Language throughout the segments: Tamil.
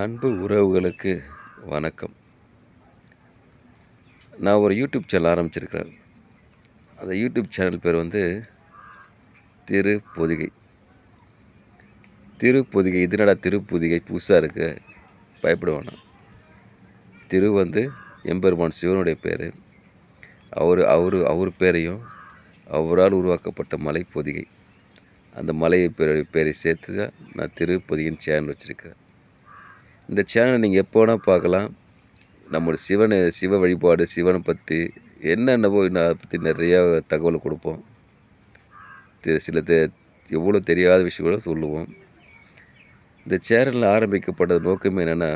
அன்பு உறவுகளுக்கு வணக்கம். நான் ஒரு யூடியூப் சேனல் ஆரம்பிச்சிருக்கிறேன். அந்த யூடியூப் சேனல் பேர் திருப்பொதிகை. திருப்பொதிகை இது என்னடா திருப்பொதிகை புதுசாக இருக்கு, பயப்பட வேணாம். திரு எம்பெருமான் சிவனுடைய பேர். அவர் பேரையும் அவரால் உருவாக்கப்பட்ட மலை பொதிகை, அந்த மலை பேரை சேர்த்து தான் நான் திருப்பொதிகைன்னு சேனல் வச்சுருக்கிறேன். இந்த சேனலை நீங்கள் எப்போ வேணால் பார்க்கலாம். நம்மளுடைய சிவ வழிபாடு, சிவனை பற்றி என்னென்னவோ அதை பற்றி நிறையா தகவல் கொடுப்போம். எவ்வளோ தெரியாத விஷயங்கள சொல்லுவோம். இந்த சேனலில் ஆரம்பிக்கப்பட்ட நோக்கமே என்னென்னா,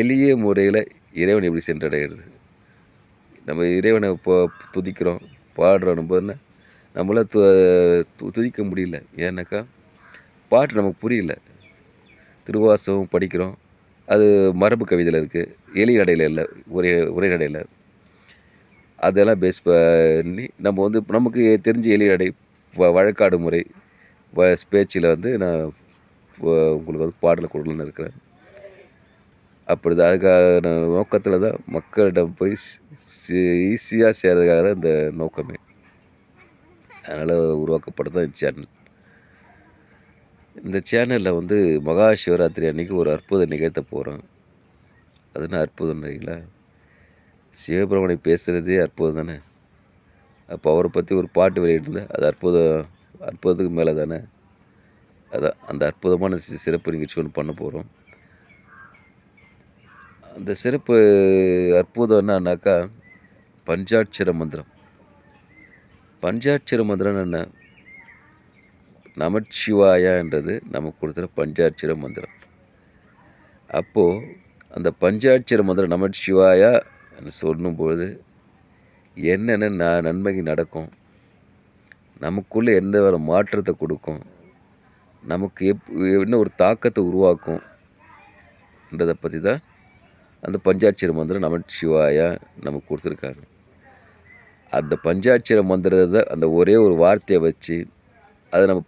எளிய முறையில் இறைவனை எப்படி சென்றடைகிறது. நம்ம இறைவனை இப்போ துதிக்கிறோம், பாடுறோம் போதுன்னா நம்மளால் துதிக்க முடியல. ஏன்னாக்கா பாட்டு நமக்கு புரியல. திருவாசகம் படிக்கிறோம், அது மரபு கவிதையில் இருக்குது, எளிய நடையில் இல்லை, ஒரே நடையில். அதெல்லாம் பேஸ் பண்ணி நம்ம நமக்கு தெரிஞ்ச எளிய நடை வழக்காடு முறை பேச்சில் நான் உங்களுக்கு பாடலை கொடுக்கணுன்னு இருக்கிறேன். அப்படி தான் அதுக்கான நோக்கத்தில் தான் மக்களிடம் போய் ஈஸியாக சேர்றதுக்காக தான் இந்த நோக்கமே. அதனால் உருவாக்கப்பட்டது தான் இந்த சேனல். இந்த சேனலில் மகா சிவராத்திரி அன்றைக்கி ஒரு அற்புதம் நிகழ்த்த போகிறோம். அதுனா அற்புதம் இல்லைங்களா? சிவபிரமணை பேசுகிறதே அற்புதம் தானே. அப்போ அவரை பற்றி ஒரு பாட்டு வெளியிட்டிருந்தேன், அது அற்புதத்துக்கு மேலே தானே. அதான் அந்த அற்புதமான சிறப்பு நிகழ்ச்சி ஒன்று பண்ண போகிறோம். அந்த சிறப்பு அற்புதம் என்னன்னாக்கா, பஞ்சாட்சர மந்திரம். பஞ்சாட்சர மந்திரம் என்ன? நமச்சிவாயான்றது நமக்கு கொடுத்துற பஞ்சாட்சர மந்திரம். அப்போது அந்த பஞ்சாட்சர மந்திரம் நமச்சிவாயா சொல்லும்போது என்னென்ன நன்மைகள் நடக்கும், நமக்குள்ளே எந்த ஒரு மாற்றத்தை கொடுக்கும், நமக்கு என்ன ஒரு தாக்கத்தை உருவாக்கும்ன்றதை பற்றி தான் அந்த பஞ்சாட்சர மந்திரம் நமச்சிவாயா நமக்கு கொடுத்துருக்காங்க. அந்த பஞ்சாட்சர மந்திரத்தை அந்த ஒரே ஒரு வார்த்தையை வச்சு அதை நம்ம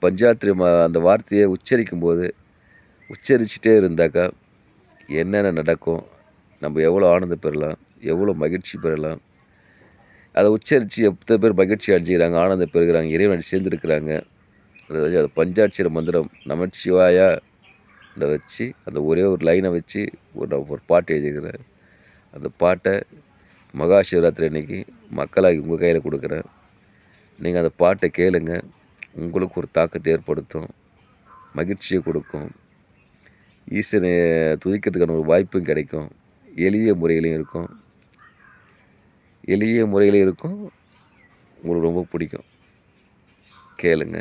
அந்த வார்த்தையை உச்சரிச்சுட்டே இருந்தாக்கா என்னென்ன நடக்கும், நம்ம எவ்வளோ ஆனந்தம் பெறலாம், எவ்வளோ மகிழ்ச்சி பெறலாம். அதை உச்சரித்து எத்தனை பேர் மகிழ்ச்சி அடைஞ்சிக்கிறாங்க, ஆனந்தம் பெறுகிறாங்க, இறைவன் சேர்ந்துருக்கிறாங்க. அதாவது அது பஞ்சாட்சர மந்திரம் நமச்சிவாயா வச்சு அந்த ஒரே ஒரு லைனை வச்சு ஒரு பாட்டு எழுதிக்கிறேன். அந்த பாட்டை மகா சிவராத்திரி அன்னைக்கு மக்களாகி உங்கள் கையில் கொடுக்குறேன். நீங்கள் அந்த பாட்டை கேளுங்க, உங்களுக்கு ஒரு தாக்கத்தை ஏற்படுத்தும், மகிழ்ச்சியை கொடுக்கும், ஈசனை துதிக்கிறதுக்கான ஒரு வாய்ப்பும் கிடைக்கும். எளிய முறையிலையும் இருக்கும், உங்களுக்கு ரொம்ப பிடிக்கும். கேளுங்க,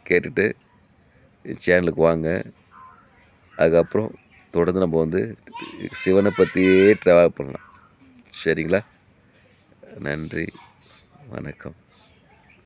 கேட்டுட்டு சேனலுக்கு வாங்க. அதுக்கப்புறம் தொடர்ந்து நம்ம சிவனை பற்றியே ட்ராவல் பண்ணலாம். சரிங்களா? நன்றி, வணக்கம்.